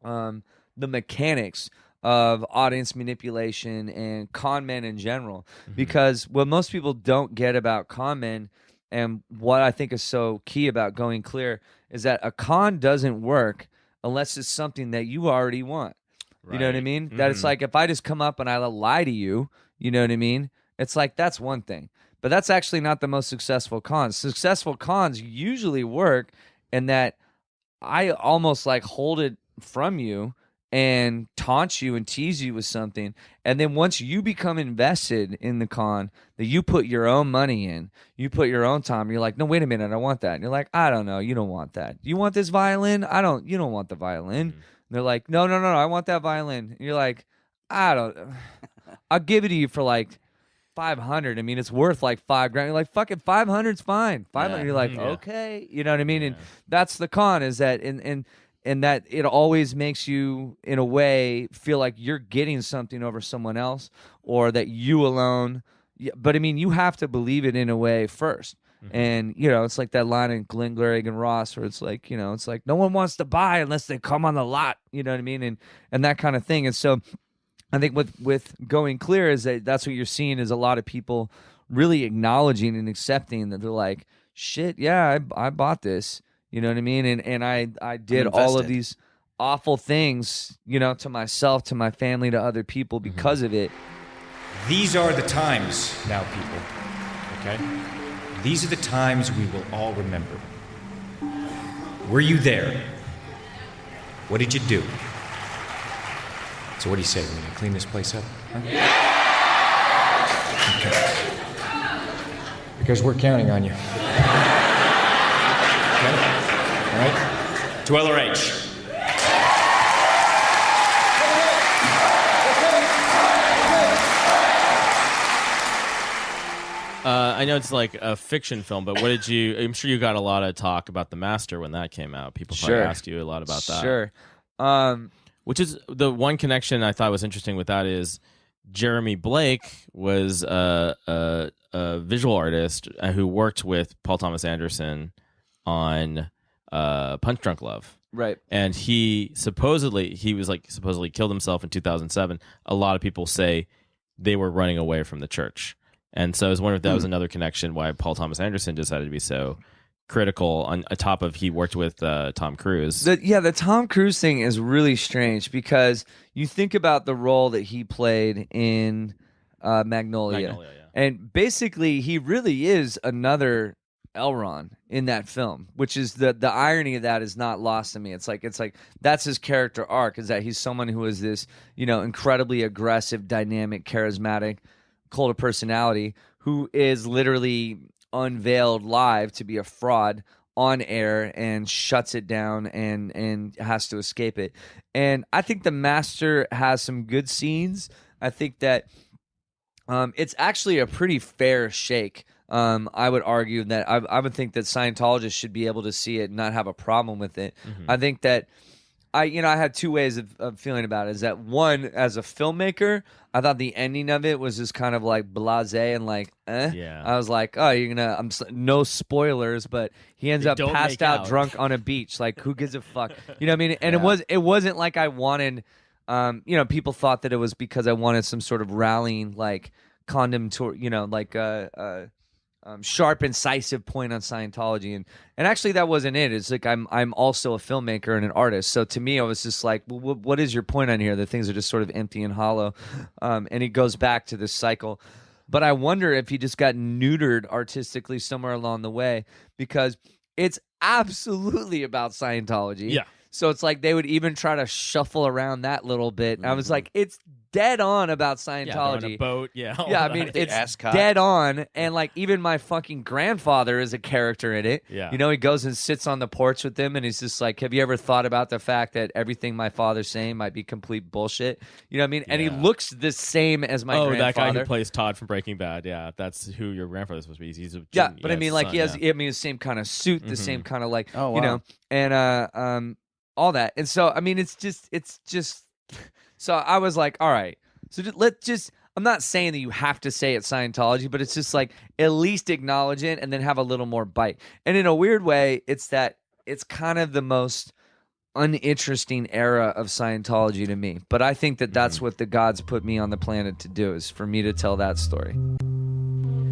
the mechanics of audience manipulation and con men in general. Because what most people don't get about con men, and what I think is so key about Going Clear, is that a con doesn't work unless it's something that you already want. Right. You know what I mean? That it's like, if I just come up and I lie to you, you know what I mean? It's like, that's one thing. But that's actually not the most successful cons. Successful cons usually work in that I almost like hold it from you and taunt you and tease you with something. And then once you become invested in the con, that you put your own money in, you put your own time, you're like, no, wait a minute, I want that. And you're like, I don't know, you don't want that. You want this violin? You don't want the violin. And they're like, no, I want that violin. And you're like, I'll give it to you for like $500. I mean, it's worth like $5,000. You're like, fuck it, 500's fine. 500. You're like, okay. You know what I mean? And that's the con, is that and that it always makes you, in a way, feel like you're getting something over someone else, or that you alone. But I mean, you have to believe it in a way first. And, you know, it's like that line in Glenn Glurrig and Ross, where it's like, you know, it's like no one wants to buy unless they come on the lot. You know what I mean? And that kind of thing. And so I think with Going Clear is that's what you're seeing, is a lot of people really acknowledging and accepting that they're like, shit, yeah, I bought this. You know what I mean? And I did all of these awful things, to myself, to my family, to other people because of it. These are the times now, people. Okay? These are the times we will all remember. Were you there? What did you do? So what do you say? We're going to clean this place up? Huh? Okay. Because we're counting on you. Okay? All right? To LRH. I know it's like a fiction film, but I'm sure you got a lot of talk about The Master when that came out. People probably asked you a lot about that. Sure. Which is the one connection I thought was interesting with that is Jeremy Blake was a visual artist who worked with Paul Thomas Anderson on Punch Drunk Love. Right. And he supposedly killed himself in 2007. A lot of people say they were running away from the church. And so I was wondering if that was another connection why Paul Thomas Anderson decided to be so critical on top of he worked with Tom Cruise. The Tom Cruise thing is really strange because you think about the role that he played in Magnolia. And basically he really is another L Ron in that film, which is the irony of that is not lost to me. It's like that's his character arc, is that he's someone who is this, incredibly aggressive, dynamic, charismatic cult of personality who is literally unveiled live to be a fraud on air and shuts it down and has to escape it. And I think The Master has some good scenes. I think that it's actually a pretty fair shake. I would argue that I would think that Scientologists should be able to see it and not have a problem with it. I think that I had two ways of feeling about it. Is that one, as a filmmaker, I thought the ending of it was just kind of like blasé and like, eh. Yeah. I was like, oh, no spoilers, but he ends up passed out drunk on a beach. Like, who gives a fuck? You know what I mean? And it wasn't like I wanted, people thought that it was because I wanted some sort of rallying, like, condom to, like sharp, incisive point on Scientology, and actually that wasn't it. It's like I'm also a filmmaker and an artist, so to me I was just like, well, what is your point on here? The things are just sort of empty and hollow, and he goes back to this cycle. But I wonder if he just got neutered artistically somewhere along the way, because it's absolutely about Scientology. Yeah. So it's like they would even try to shuffle around that little bit. And I was like, it's dead on about Scientology. Yeah, on a boat. Yeah. Yeah, I mean, it's dead on. And like, even my fucking grandfather is a character in it. Yeah. He goes and sits on the porch with them and he's just like, have you ever thought about the fact that everything my father's saying might be complete bullshit? You know what I mean? And he looks the same as my grandfather. That guy who plays Todd from Breaking Bad. Yeah, that's who your grandfather's supposed to be. He's but I mean, like, he has the same kind of suit, the same kind of like, and all that. And so, I mean, it's just, so I was like, all right, so I'm not saying that you have to say it's Scientology, but it's just like, at least acknowledge it and then have a little more bite. And in a weird way, it's kind of the most uninteresting era of Scientology to me. But I think that that's what the gods put me on the planet to do, is for me to tell that story.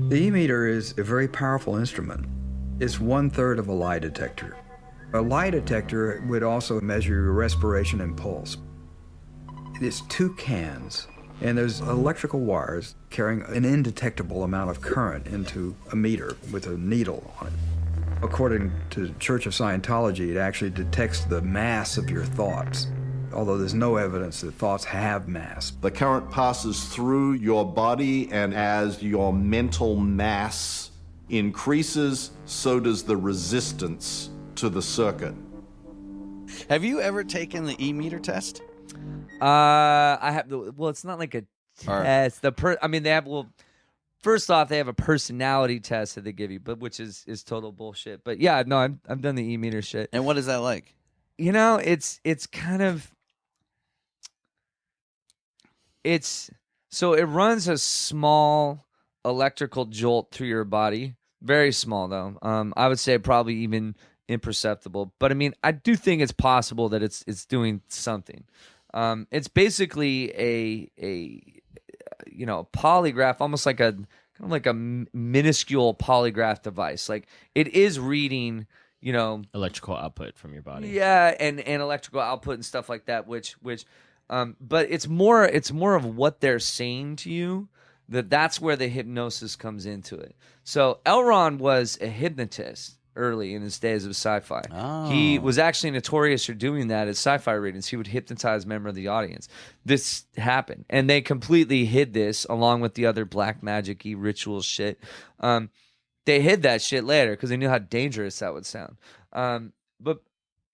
The e-meter is a very powerful instrument. It's 1/3 of a lie detector. A lie detector would also measure your respiration and pulse. It's 2 cans, and there's electrical wires carrying an indetectable amount of current into a meter with a needle on it. According to Church of Scientology, it actually detects the mass of your thoughts, although there's no evidence that thoughts have mass. The current passes through your body, and as your mental mass increases, so does the resistance to the circuit. Have you ever taken the e-meter test? I have. Well, it's not like a test. They have. Well, first off, they have a personality test that they give you, but which is total bullshit. But yeah, no, I've done the e-meter shit. And what is that like? It's kind of. So it runs a small electrical jolt through your body, very small though. I would say probably even imperceptible, but I mean, I do think it's possible that it's doing something. It's basically a polygraph, almost like a minuscule polygraph device. Like, it is reading electrical output from your body. Yeah, and electrical output and stuff like that, but it's more of what they're saying to you, that's where the hypnosis comes into it. So L. Ron was a hypnotist early in his days of sci-fi. Oh. He was actually notorious for doing that at sci-fi readings. He would hypnotize a member of the audience. This happened, and they completely hid this along with the other black magic-y ritual shit. They hid that shit later because they knew how dangerous that would sound. But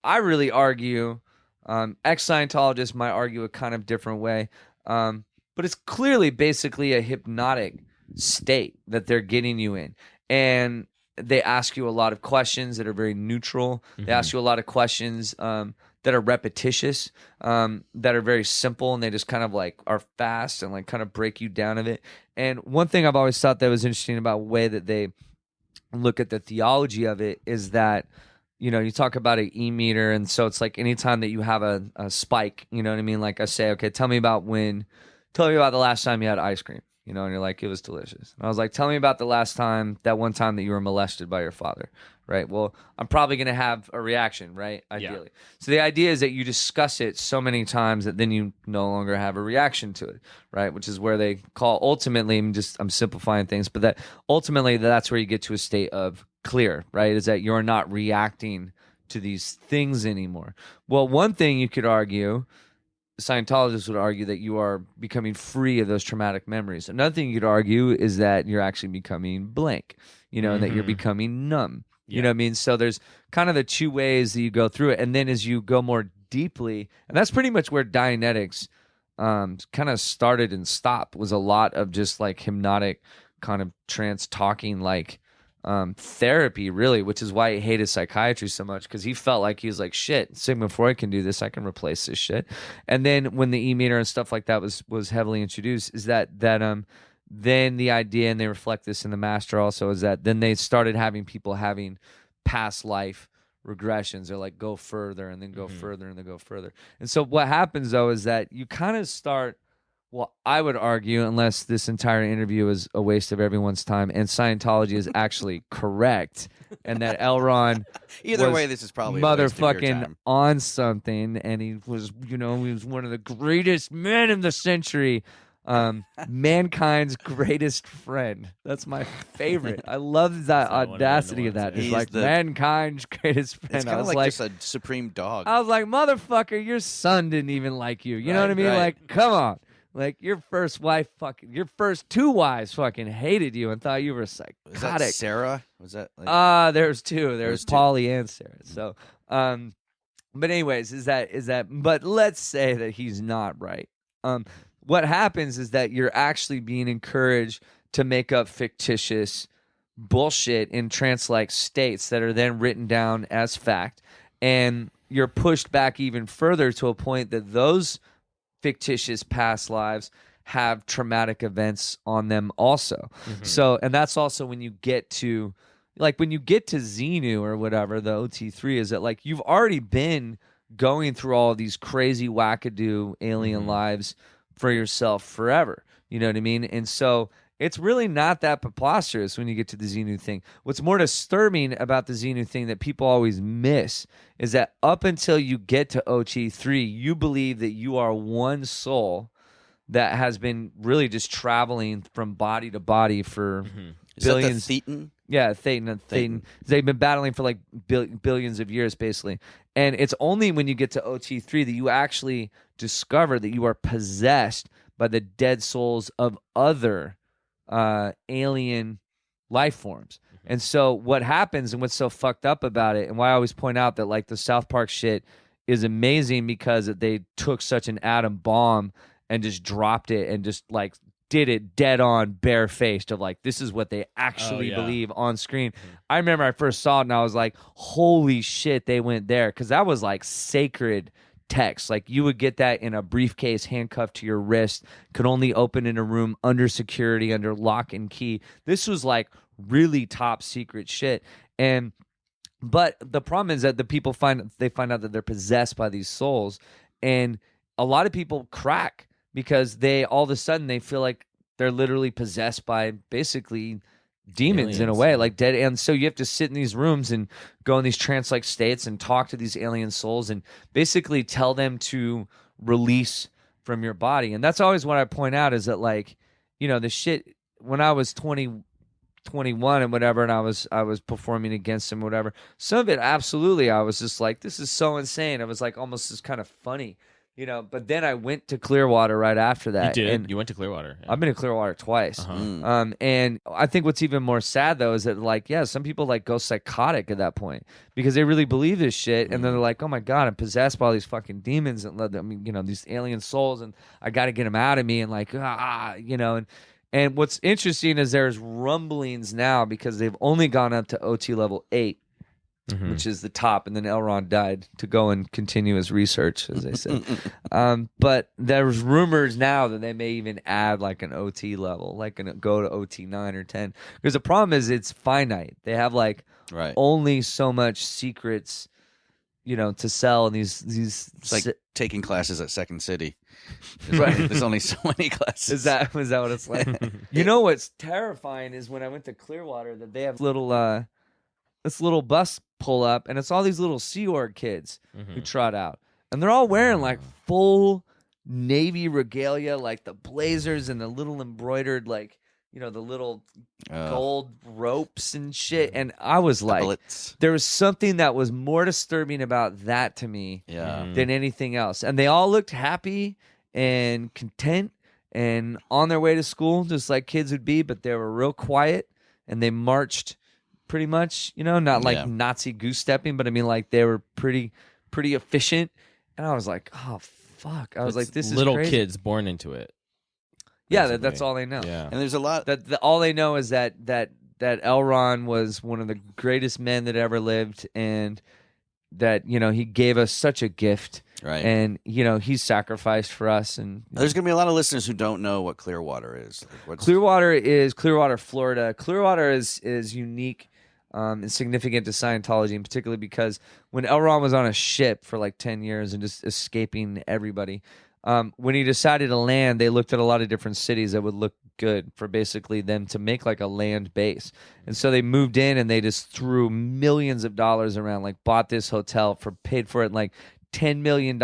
I really argue, ex-Scientologists might argue a kind of different way, but it's clearly basically a hypnotic state that they're getting you in. And they ask you a lot of questions that are very neutral. They ask you a lot of questions that are repetitious, that are very simple, and they just kind of like are fast and like kind of break you down of it. And one thing I've always thought that was interesting about the way that they look at the theology of it is that, you talk about an e-meter, and so it's like anytime that you have a spike, you know what I mean? Like I say, okay, tell me about the last time you had ice cream, and you're like, it was delicious. And I was like, tell me about that one time that you were molested by your father, right? Well, I'm probably going to have a reaction, right? Ideally. Yeah. So the idea is that you discuss it so many times that then you no longer have a reaction to it, right? Which is where they call ultimately, I'm simplifying things, but that ultimately that's where you get to a state of clear, right? Is that you're not reacting to these things anymore. Well, one thing you could argue, Scientologists would argue that you are becoming free of those traumatic memories. Another thing you could argue is that you're actually becoming blank, and that you're becoming numb. You know what I mean? So there's kind of the two ways that you go through it. And then as you go more deeply, and that's pretty much where Dianetics kind of started and stopped, was a lot of just like hypnotic kind of trance talking, like therapy, really, which is why he hated psychiatry so much, because he felt like he was like, shit, Sigmund Freud can do this, I can replace this shit. And then when the e-meter and stuff like that was heavily introduced, is that then the idea, and they reflect this in the Master also, is that then they started having people having past life regressions. They're like, go further and then go further and then go further. And so what happens though is that you kind of start, well, I would argue, unless this entire interview is a waste of everyone's time and Scientology is actually correct, and that L. Ron either way, this is probably a waste of your motherfucking time. on something, and he was one of the greatest men in the century. Mankind's greatest friend. That's my favorite. I love that audacity of that. It's like mankind's greatest friend. It's kind of like just a supreme dog. I was like, motherfucker, your son didn't even like you. You know what I mean? Right. Like, come on. Like, your first two wives fucking hated you and thought you were psychotic. Was that Sarah? Was that? Like... There's two. There's Polly and Sarah. So, but anyways, but let's say that he's not right. What happens is that you're actually being encouraged to make up fictitious bullshit in trance-like states that are then written down as fact. And you're pushed back even further to a point that those fictitious past lives have traumatic events on them also. So, and that's also when you get to, like, when you get to Xenu or whatever, the OT3, is that like you've already been going through all of these crazy wackadoo alien lives for yourself forever. You know what I mean? And so it's really not that preposterous when you get to the Xenu thing. What's more disturbing about the Xenu thing that people always miss is that up until you get to OT3, you believe that you are one soul that has been really just traveling from body to body for billions. Is that the Thetan? Yeah, Thetan. They've been battling for like billions of years, basically. And it's only when you get to OT3 that you actually discover that you are possessed by the dead souls of other alien life forms. And so what happens, and what's so fucked up about it, and why I always point out that like the South Park shit is amazing, because they took such an atom bomb and just dropped it and just like did it dead on, barefaced, of like, this is what they actually believe on screen. I remember I first saw it and I was like, holy shit, they went there, because that was like sacred text. Like, you would get that in a briefcase handcuffed to your wrist, could only open in a room under security, under lock and key. This was like really top secret shit. But the problem is that the people find out that they're possessed by these souls, and a lot of people crack because they all of a sudden they feel like they're literally possessed by basically demons in a Aliens, way, yeah. like dead. And so you have to sit in these rooms and go in these trance-like states and talk to these alien souls and basically tell them to release from your body. And that's always what I point out is that, like, you know, the shit when I was 21 and whatever, and I was performing against him, whatever. Some of it, absolutely, I was just like, this is so insane. It was like almost just kind of funny, you know. But then I went to Clearwater right after that. You did. And You went to Clearwater. Yeah. I've been to Clearwater twice. Uh-huh. And I think what's even more sad though is that, like, yeah, some people like go psychotic at that point because they really believe this shit, and then they're like, oh my god, I'm possessed by all these fucking demons and you know, these alien souls, and I got to get them out of me, and like, you know. And what's interesting is there's rumblings now because they've only gone up to OT level 8, which is the top, and then L Ron died to go and continue his research, as they said. But there's rumors now that they may even add like an OT level, like go to OT 9 or 10. Because the problem is it's finite. They have like only so much secrets, you know, to sell, and these It's like taking classes at Second City. Right. There's only so many classes. Is that what it's like? You know what's terrifying is when I went to Clearwater that they have this little bus pull up, and it's all these little Sea Org kids who trot out, and they're all wearing like full Navy regalia, like the blazers and the little embroidered, like, you know, the little gold ropes and shit. And I was like, there was something that was more disturbing about that to me than anything else. And they all looked happy and content and on their way to school, just like kids would be, but they were real quiet, and they marched pretty much, you know, not like Nazi goose stepping, but I mean, like, they were pretty efficient. And I was like, oh fuck. I was like, this is little crazy. kids born into it. Yeah, that's all they know. Yeah. And there's a lot. All they know is that L Ron was one of the greatest men that ever lived, and that, you know, he gave us such a gift. Right. And, you know, he sacrificed for us. And There's going to be a lot of listeners who don't know what Clearwater is. Like, Clearwater is Clearwater, Florida. Clearwater is unique and significant to Scientology, and particularly because when L Ron was on a ship for like 10 years and just escaping everybody, when he decided to land, they looked at a lot of different cities that would look good for basically them to make like a land base. And so they moved in, and they just threw millions of dollars around, like bought this hotel paid for it like $10 million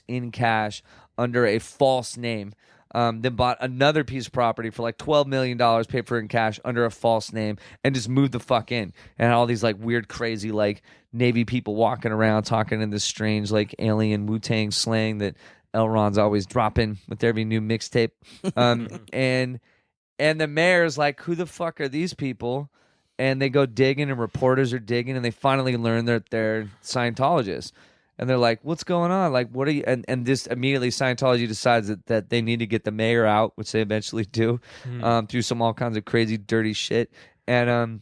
in cash under a false name. Then bought another piece of property for like $12 million, paid for it in cash under a false name, and just moved the fuck in. And all these like weird, crazy, like Navy people walking around talking in this strange, like alien Wu-Tang slang that L Ron's always dropping with every new mixtape. And the mayor's like, who the fuck are these people? And they go digging, and reporters are digging, and they finally learn that they're Scientologists. And they're like, what's going on? Like, what are you? And this immediately Scientology decides that they need to get the mayor out, which they eventually do, through some all kinds of crazy, dirty shit. And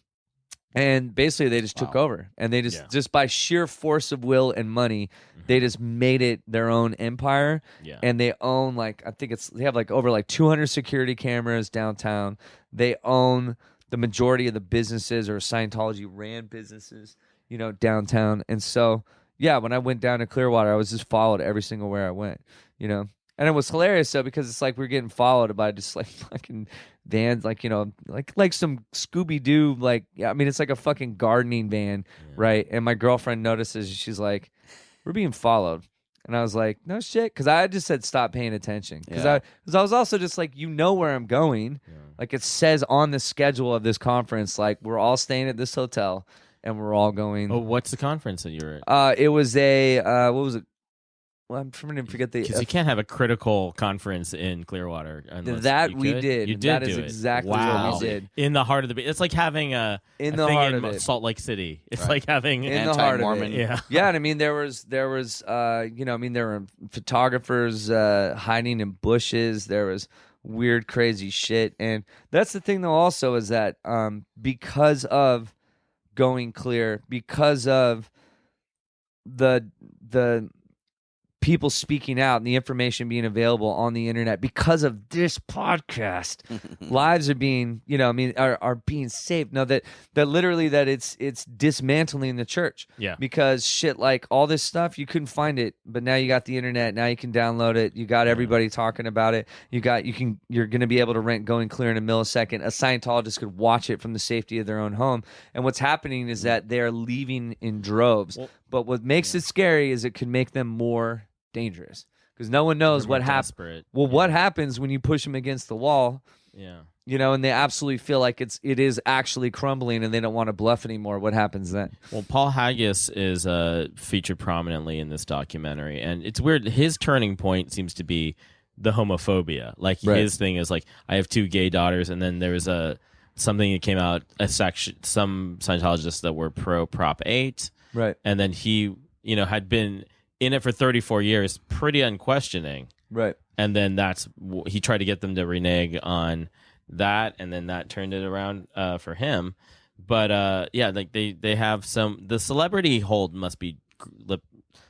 basically they just took over, and they just by sheer force of will and money, they just made it their own empire. Yeah. And they own, like, I think they have like over like 200 security cameras downtown. They own the majority of the businesses, or Scientology ran businesses, you know, downtown. And so, yeah, when I went down to Clearwater, I was just followed every single where I went, you know. And it was hilarious though, because it's like we're getting followed by just like fucking vans, like, you know, like some Scooby-Doo, like, yeah, I mean, it's like a fucking gardening van, right? And my girlfriend notices, she's like, we're being followed. And I was like, no shit, because I just said stop paying attention. Because I was also just like, you know where I'm going. Like, it says on the schedule of this conference, like, we're all staying at this hotel, and we're all going. Oh, what's the conference that you were at? It was a, what was it? Well, I'm trying to forget the. Because you can't have a critical conference in Clearwater. That we did. You did. That do is it. exactly wow. what we did. In the heart of the. It's like having a in a the thing heart in of it. Salt Lake City. It's like having in the heart of it. Yeah. Yeah, and I mean there was you know, I mean there were photographers hiding in bushes. There was weird, crazy shit, and that's the thing though. Also, is that because of going clear, because of the people speaking out and the information being available on the internet because of this podcast. Lives are being, are being saved. No, that literally that it's dismantling the church. Yeah. Because shit, like all this stuff, you couldn't find it, but now you got the internet. Now you can download it. You got everybody talking about it. You're going to be able to rent Going Clear in a millisecond. A Scientologist could watch it from the safety of their own home. And what's happening is that they're leaving in droves. But what makes it scary is it could make them more dangerous because no one knows what happens. Well, what happens when you push them against the wall? Yeah. And they absolutely feel like it is actually crumbling and they don't want to bluff anymore. What happens then? Well, Paul Haggis is featured prominently in this documentary, and it's weird. His turning point seems to be the homophobia. Like his thing is like, I have 2 gay daughters, and then there was something that came out, some Scientologists that were pro Prop 8, right? And then he, had been in it for 34 years, pretty unquestioning. Right. And then he tried to get them to renege on that, and then that turned it around for him. But like they have the celebrity hold must be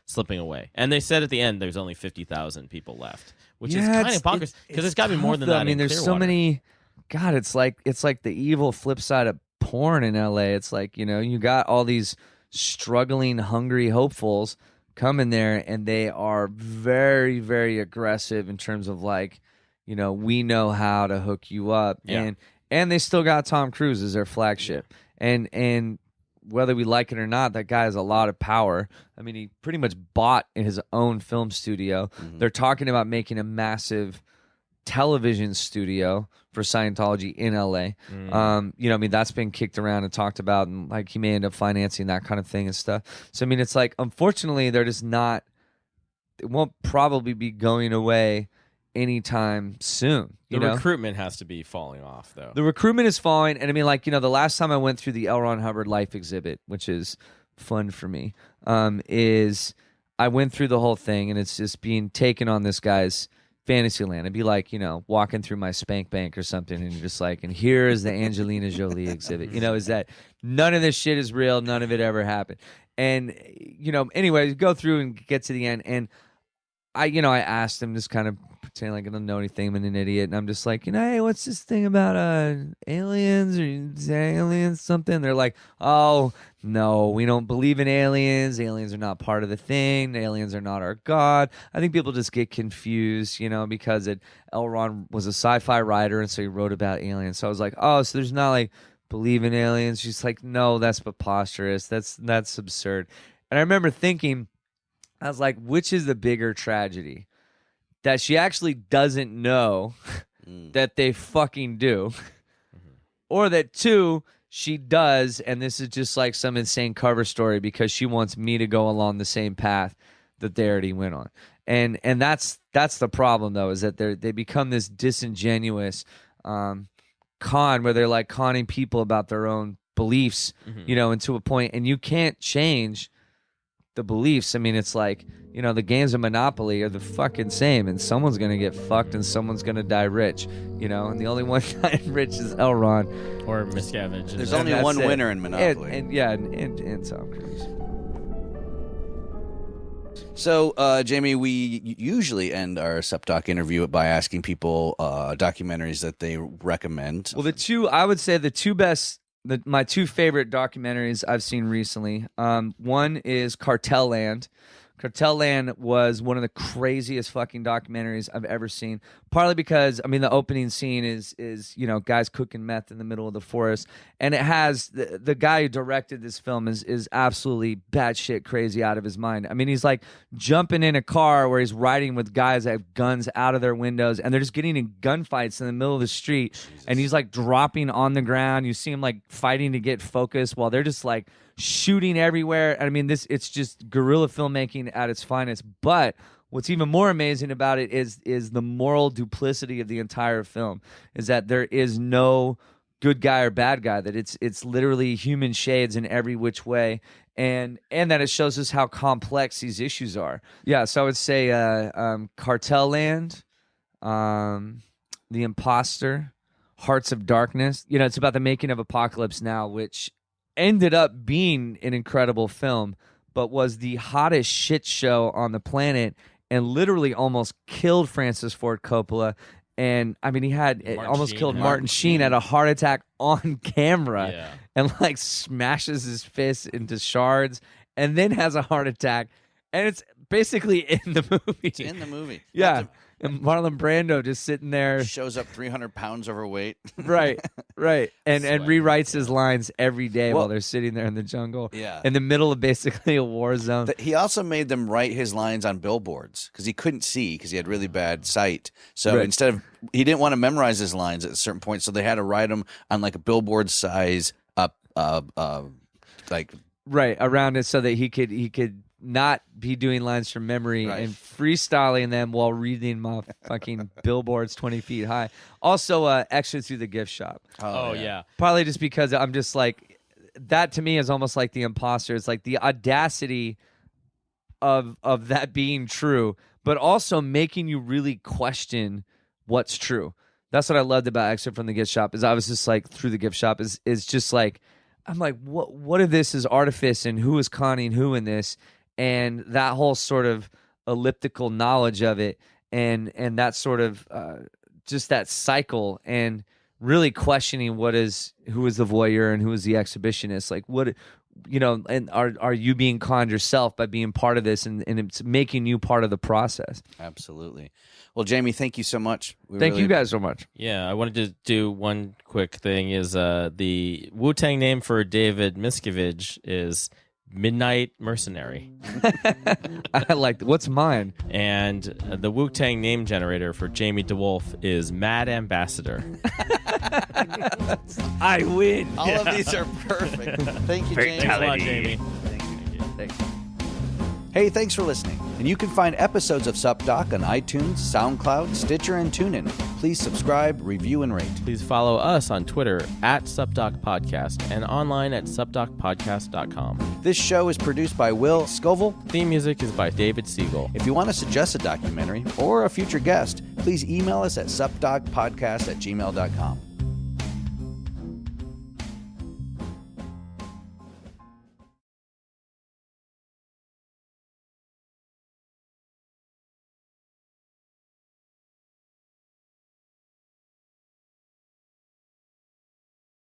slipping away. And they said at the end there's only 50,000 people left, which is kind of bonkers because it's got to be more than that. I mean, there's so many. God, it's like the evil flip side of porn in LA. It's like, you got all these struggling, hungry hopefuls come in there and they are very, very aggressive in terms of like, we know how to hook you up. And they still got Tom Cruise as their flagship. And whether we like it or not, that guy has a lot of power. I mean, he pretty much bought his own film studio. Mm-hmm. They're talking about making a massive television studio for Scientology in LA. That's been kicked around and talked about, and like he may end up financing that kind of thing and stuff. So I mean, it's like, unfortunately, they're just not. It won't probably be going away anytime soon. The recruitment has to be falling off, though. The recruitment is falling, and I mean, like, the last time I went through the L Ron Hubbard life exhibit, which is fun for me, is I went through the whole thing, and it's just being taken on this guy's Fantasyland. It'd be like, walking through my spank bank or something, and you're just like, and here is the Angelina Jolie exhibit. Is that none of this shit is real, none of it ever happened. And, anyway, go through and get to the end, and I asked him, just kind of pretending like I don't know anything, I'm an idiot, and I'm just like, hey, what's this thing about aliens or aliens something? They're like, oh, no, we don't believe in aliens. Aliens are not part of the thing. Aliens are not our God. I think people just get confused, because L. Ron was a sci-fi writer, and so he wrote about aliens. So I was like, oh, so there's not like believe in aliens. She's like, no, that's preposterous. That's absurd. And I remember thinking, I was like, which is the bigger tragedy? That she actually doesn't know that they fucking do. Or that 2, she does, and this is just like some insane cover story because she wants me to go along the same path that they already went on. And that's the problem, though, is that they become this disingenuous con where they're like conning people about their own beliefs, and to a point, and you can't change the beliefs. I mean, it's like, the games of Monopoly are the fucking same, and someone's going to get fucked and someone's going to die rich, and the only one dying rich is L. Ron. Or Miscavige. There's only one winner in Monopoly. And Tom Cruise. So, Jaime, we usually end our SUP Doc interview by asking people documentaries that they recommend. Well, I would say the 2 best, my 2 favorite documentaries I've seen recently. One is Cartel Land. Cartel Land was one of the craziest fucking documentaries I've ever seen. Partly because, I mean, the opening scene is guys cooking meth in the middle of the forest, and it has the guy who directed this film is absolutely batshit crazy out of his mind. I mean, he's like jumping in a car where he's riding with guys that have guns out of their windows, and they're just getting in gunfights in the middle of the street. Jesus. And he's like dropping on the ground. You see him like fighting to get focus while they're just like shooting everywhere. I mean, it's just guerrilla filmmaking at its finest. But what's even more amazing about it is the moral duplicity of the entire film, is that there is no good guy or bad guy, that it's literally human shades in every which way, and that it shows us how complex these issues are. Yeah, so I would say Cartel Land, The Imposter, Hearts of Darkness. It's about the making of Apocalypse Now, which ended up being an incredible film, but was the hottest shit show on the planet and literally almost killed Francis Ford Coppola. And I mean, he had almost killed Martin Sheen at a heart attack on camera, and like smashes his fist into shards, and then has a heart attack, and it's basically in the movie. It's in the movie. Yeah. And Marlon Brando just sitting there. Shows up 300 pounds overweight. Right. And rewrites his lines every day while they're sitting there in the jungle. Yeah. In the middle of basically a war zone. He also made them write his lines on billboards because he couldn't see because he had really bad sight. So instead of, he didn't want to memorize his lines at a certain point. So they had to write them on like a billboard size like. Right. Around it so that he could not be doing lines from memory and freestyling them while reading them off fucking billboards 20 feet high. Also, extra through the gift shop. Oh yeah. Probably just because I'm just like, that to me is almost like the imposter. It's like the audacity of that being true, but also making you really question what's true. That's what I loved about Exit from the Gift Shop. Is I was just like, through the gift shop is just like, I'm like, what if this is artifice and who is conning who in this? And that whole sort of elliptical knowledge of it, and that sort of just that cycle, and really questioning who is the voyeur and who is the exhibitionist. Like, what, and are you being conned yourself by being part of this, and it's making you part of the process. Absolutely. Well, Jaime, thank you so much. Thank you guys so much. Yeah, I wanted to do one quick thing. Is the Wu-Tang name for David Miscavige is Midnight Mercenary. I like. What's mine? And the Wu-Tang name generator for Jaime DeWolf is Mad Ambassador. I win. All of these are perfect. Thank you, James. Thanks a lot, Jaime. Thank you. Hey, thanks for listening. And you can find episodes of SUP Doc on iTunes, SoundCloud, Stitcher, and TuneIn. Please subscribe, review, and rate. Please follow us on Twitter at SupDocPodcast and online at supdocpodcast.com. This show is produced by Will Scoville. Theme music is by David Siegel. If you want to suggest a documentary or a future guest, please email us at supdocpodcast@gmail.com.